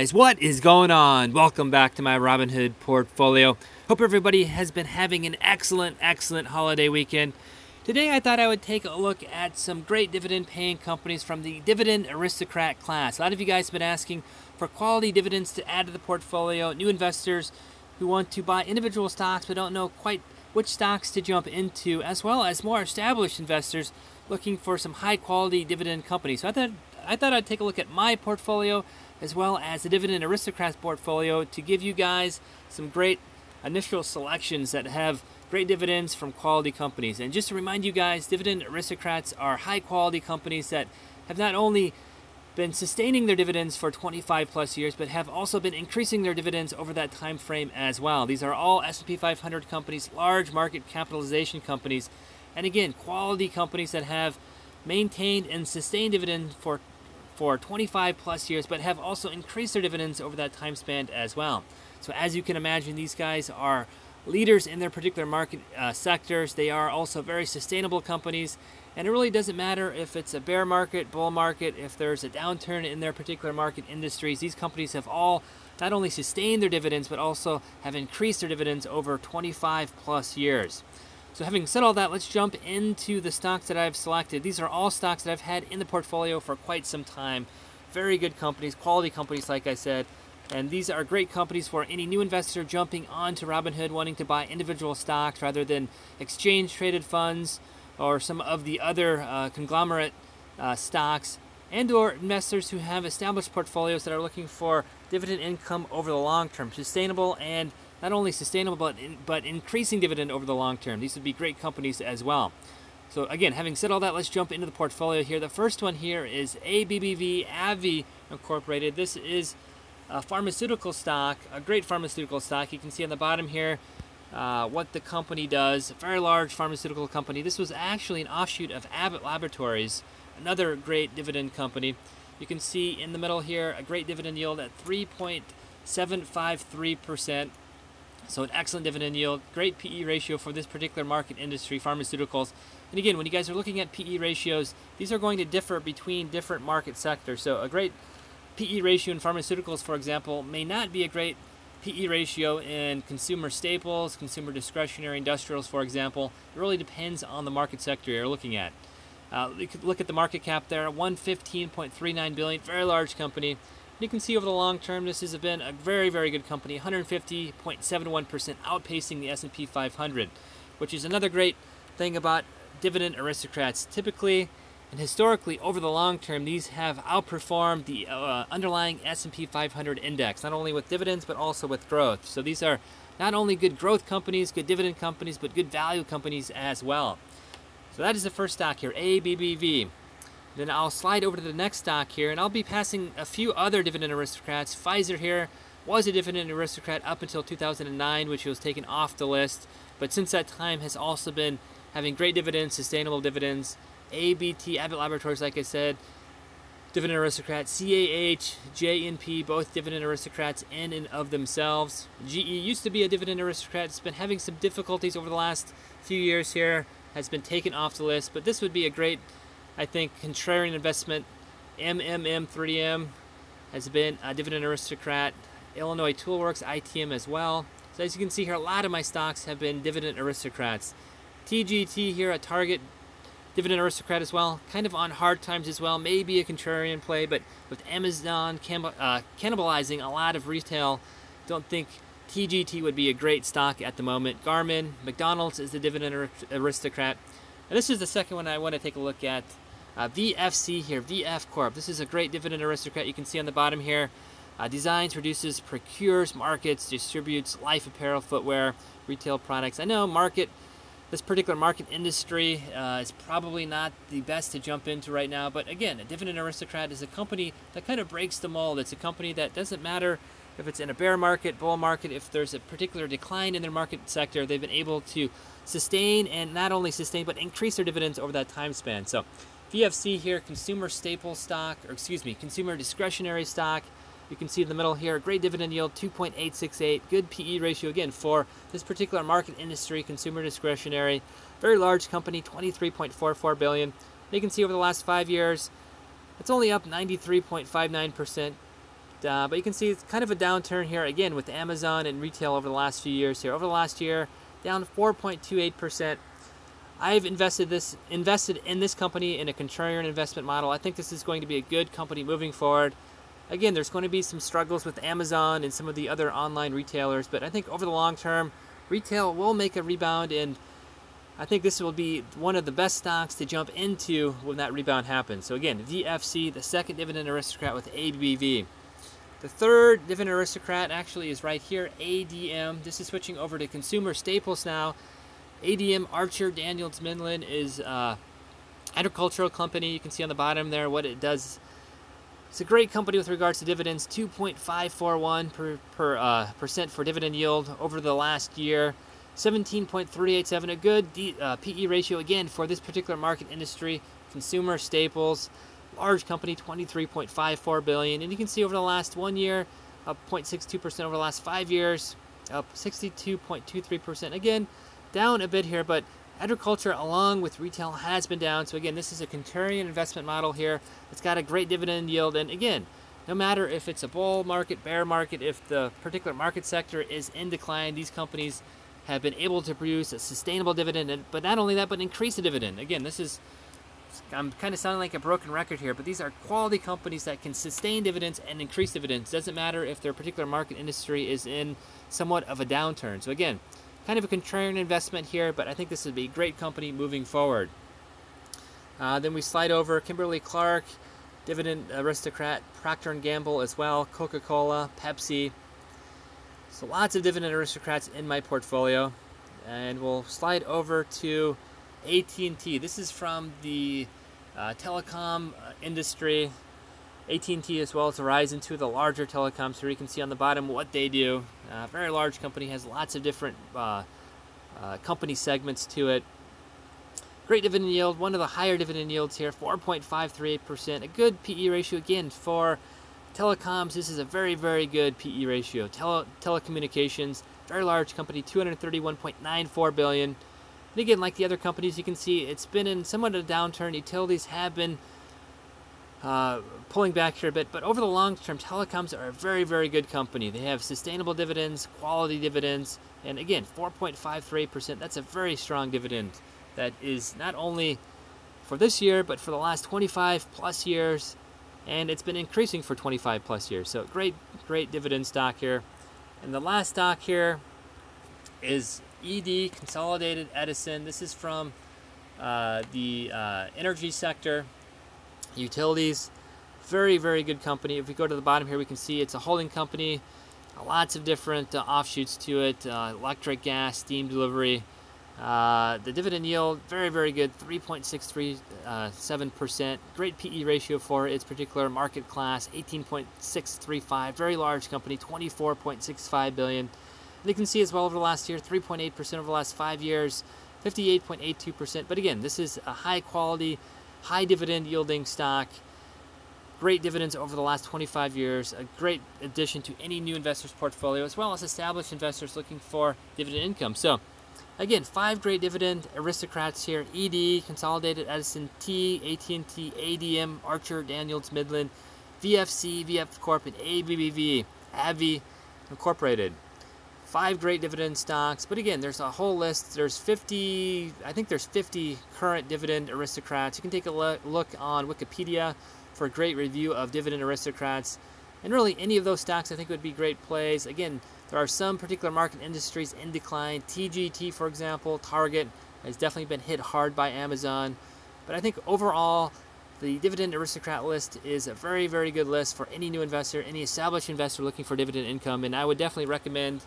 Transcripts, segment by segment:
guys, what is going on? Welcome back to my Robinhood portfolio. Hope everybody has been having an excellent holiday weekend. Today I thought I would take a look at some great dividend paying companies from the Dividend Aristocrat class. A lot of you guys have been asking for quality dividends to add to the portfolio, new investors who want to buy individual stocks but don't know quite which stocks to jump into, as well as more established investors looking for some high quality dividend companies. So I thought I'd take a look at my portfolio as well as the Dividend Aristocrats portfolio to give you guys some great initial selections that have great dividends from quality companies. And just to remind you guys, Dividend Aristocrats are high quality companies that have not only been sustaining their dividends for 25 plus years, but have also been increasing their dividends over that time frame as well. These are all S&P 500 companies, large market capitalization companies, and again, quality companies that have maintained and sustained dividends for 25 plus years, but have also increased their dividends over that time span as well. So as you can imagine, these guys are leaders in their particular market sectors. They are also very sustainable companies, and it really doesn't matter if it's a bear market, bull market, if there's a downturn in their particular market industries. These companies have all not only sustained their dividends, but also have increased their dividends over 25 plus years. So having said all that, let's jump into the stocks that I've selected. These are all stocks that I've had in the portfolio for quite some time. Very good companies, quality companies like I said. And these are great companies for any new investor jumping onto Robinhood wanting to buy individual stocks rather than exchange traded funds or some of the other conglomerate stocks, and or investors who have established portfolios that are looking for dividend income over the long term, sustainable, and not only sustainable but increasing dividend over the long term. These would be great companies as well. So again, having said all that, let's jump into the portfolio here. The first one here is ABBV Incorporated. This is a pharmaceutical stock, a great pharmaceutical stock. You can see on the bottom here what the company does. A very large pharmaceutical company. This was actually an offshoot of Abbott Laboratories, another great dividend company. You can see in the middle here a great dividend yield at 3.753%. So an excellent dividend yield, great PE ratio for this particular market industry, pharmaceuticals. And again, when you guys are looking at PE ratios, these are going to differ between different market sectors. So a great PE ratio in pharmaceuticals, for example, may not be a great PE ratio in consumer staples, consumer discretionary industrials, for example. It really depends on the market sector you're looking at. You could look at the market cap there, 115.39 billion, very large company. You can see over the long term, this has been a very good company, 150.71%, outpacing the S&P 500, which is another great thing about Dividend Aristocrats. Typically and historically, over the long term, these have outperformed the underlying S&P 500 index, not only with dividends, but also with growth. So these are not only good growth companies, good dividend companies, but good value companies as well. So that is the first stock here, ABBV. Then I'll slide over to the next stock here, and I'll be passing a few other Dividend Aristocrats. Pfizer here was a Dividend Aristocrat up until 2009, which was taken off the list, but since that time has also been having great dividends, sustainable dividends. ABT, Abbott Laboratories, like I said, Dividend Aristocrat. CAH, JNP, both Dividend Aristocrats in and of themselves. GE used to be a Dividend Aristocrat. It's been having some difficulties over the last few years here, has been taken off the list, but this would be a great, I think, contrarian investment. MMM 3M has been a Dividend Aristocrat. Illinois Toolworks, ITM as well. So as you can see here, a lot of my stocks have been Dividend Aristocrats. TGT here, a Target Dividend Aristocrat as well. Kind of on hard times as well. Maybe a contrarian play, but with Amazon cannibalizing a lot of retail, don't think TGT would be a great stock at the moment. Garmin, McDonald's is the Dividend Aristocrat. And this is the second one I want to take a look at. VFC here, VF Corp. This is a great Dividend Aristocrat. You can see on the bottom here, designs, produces, procures, markets, distributes life apparel, footwear, retail products. I know this particular market industry is probably not the best to jump into right now, but again, a Dividend Aristocrat is a company that kind of breaks the mold. It's a company that doesn't matter if it's in a bear market, bull market, if there's a particular decline in their market sector, they've been able to sustain, and not only sustain, but increase their dividends over that time span. So VFC here, consumer staple stock, or excuse me, consumer discretionary stock. You can see in the middle here, great dividend yield, 2.868, good PE ratio, again, for this particular market industry, consumer discretionary. Very large company, 23.44 billion. You can see over the last 5 years, it's only up 93.59%. But you can see it's kind of a downturn here again with Amazon and retail over the last few years here. Over the last year, down 4.28%. I've invested in this company in a contrarian investment model. I think this is going to be a good company moving forward. Again, there's going to be some struggles with Amazon and some of the other online retailers, but I think over the long term, retail will make a rebound, and I think this will be one of the best stocks to jump into when that rebound happens. So again, VFC, the second Dividend Aristocrat with ABV. The third Dividend Aristocrat actually is right here, ADM. This is switching over to consumer staples now. ADM, Archer Daniels Midland, is an agricultural company. You can see on the bottom there what it does. It's a great company with regards to dividends, 2.541% for dividend yield over the last year, 17.387, a good PE ratio again for this particular market industry, consumer staples, large company, 23.54 billion, and you can see over the last 1 year, up 0.62%, over the last 5 years, up 62.23%. Again, down a bit here, but agriculture along with retail has been down. So again, this is a contrarian investment model here. It's got a great dividend yield, and again, no matter if it's a bull market, bear market, if the particular market sector is in decline, these companies have been able to produce a sustainable dividend, but not only that, but increase the dividend. Again, this is, I'm kind of sounding like a broken record here, but these are quality companies that can sustain dividends and increase dividends. Doesn't matter if their particular market industry is in somewhat of a downturn. So again, kind of a contrarian investment here, but I think this would be a great company moving forward. Then we slide over Kimberly-Clark, Dividend Aristocrat, Procter & Gamble as well, Coca-Cola, Pepsi. So lots of Dividend Aristocrats in my portfolio. And we'll slide over to AT&T. This is from the telecom industry. AT&T as well as Verizon, two of the larger telecoms. Here you can see on the bottom what they do. Very large company, has lots of different company segments to it. Great dividend yield, one of the higher dividend yields here, 4.538%. A good PE ratio again for telecoms. This is a very, very good PE ratio. Telecommunications, very large company, 231.94 billion. And again, like the other companies, you can see it's been in somewhat of a downturn. Utilities have been pulling back here a bit, but over the long term, telecoms are a very, very good company. They have sustainable dividends, quality dividends, and again, 4.538%. That's a very strong dividend. That is not only for this year, but for the last 25 plus years, and it's been increasing for 25 plus years. So great, great dividend stock here. And the last stock here is ED, Consolidated Edison. This is from the energy sector. Utilities, very, very good company. If we go to the bottom here, we can see it's a holding company, lots of different offshoots to it, electric, gas, steam delivery. The dividend yield, very, very good, 3.637%. Great PE ratio for its particular market class, 18.635. Very large company, 24.65 billion. And you can see as well over the last year, 3.8% over the last 5 years, 58.82%. But again, this is a high quality, high dividend yielding stock. Great dividends over the last 25 years. A great addition to any new investor's portfolio, as well as established investors looking for dividend income. So again, 5 great dividend aristocrats here: ED, Consolidated Edison, AT&T, ADM, Archer Daniels Midland, VFC, VF Corp, and ABBV, AbbVie Incorporated. 5 great dividend stocks, but again, there's a whole list. There's 50, I think there's 50 current dividend aristocrats. You can take a look on Wikipedia for a great review of dividend aristocrats. And really, any of those stocks I think would be great plays. Again, there are some particular market industries in decline. TGT, for example, Target, has definitely been hit hard by Amazon. But I think overall, the dividend aristocrat list is a very, very good list for any new investor, any established investor looking for dividend income. And I would definitely recommend.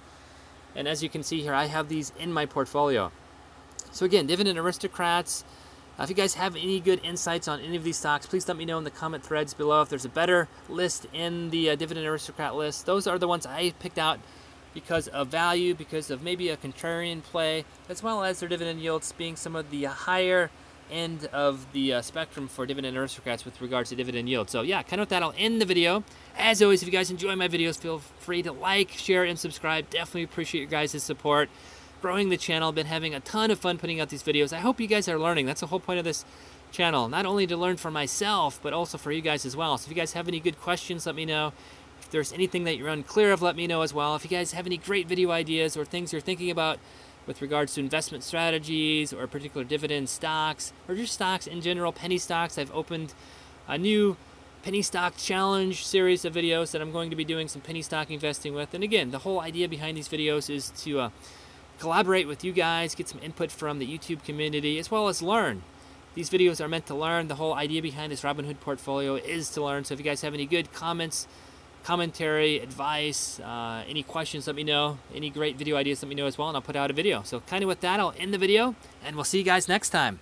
And as you can see here, I have these in my portfolio. So again, dividend aristocrats. If you guys have any good insights on any of these stocks, please let me know in the comment threads below. If there's a better list in the dividend aristocrat list, those are the ones I picked out because of value, because of maybe a contrarian play, as well as their dividend yields being some of the higher end of the spectrum for dividend aristocrats with regards to dividend yield. So yeah, kind of with that, I'll end the video. As always, if you guys enjoy my videos, feel free to like, share, and subscribe. Definitely appreciate your guys' support. Growing the channel, been having a ton of fun putting out these videos. I hope you guys are learning. That's the whole point of this channel, not only to learn for myself, but also for you guys as well. So if you guys have any good questions, let me know. If there's anything that you're unclear of, let me know as well. If you guys have any great video ideas or things you're thinking about with regards to investment strategies or particular dividend stocks or just stocks in general, penny stocks, I've opened a new penny stock challenge series of videos that I'm going to be doing some penny stock investing with. And again, the whole idea behind these videos is to collaborate with you guys, get some input from the YouTube community, as well as learn. These videos are meant to learn. The whole idea behind this Robinhood portfolio is to learn. So if you guys have any good comments, commentary, advice, any questions, let me know. Any great video ideas, let me know as well, and I'll put out a video. So kind of with that, I'll end the video, and we'll see you guys next time.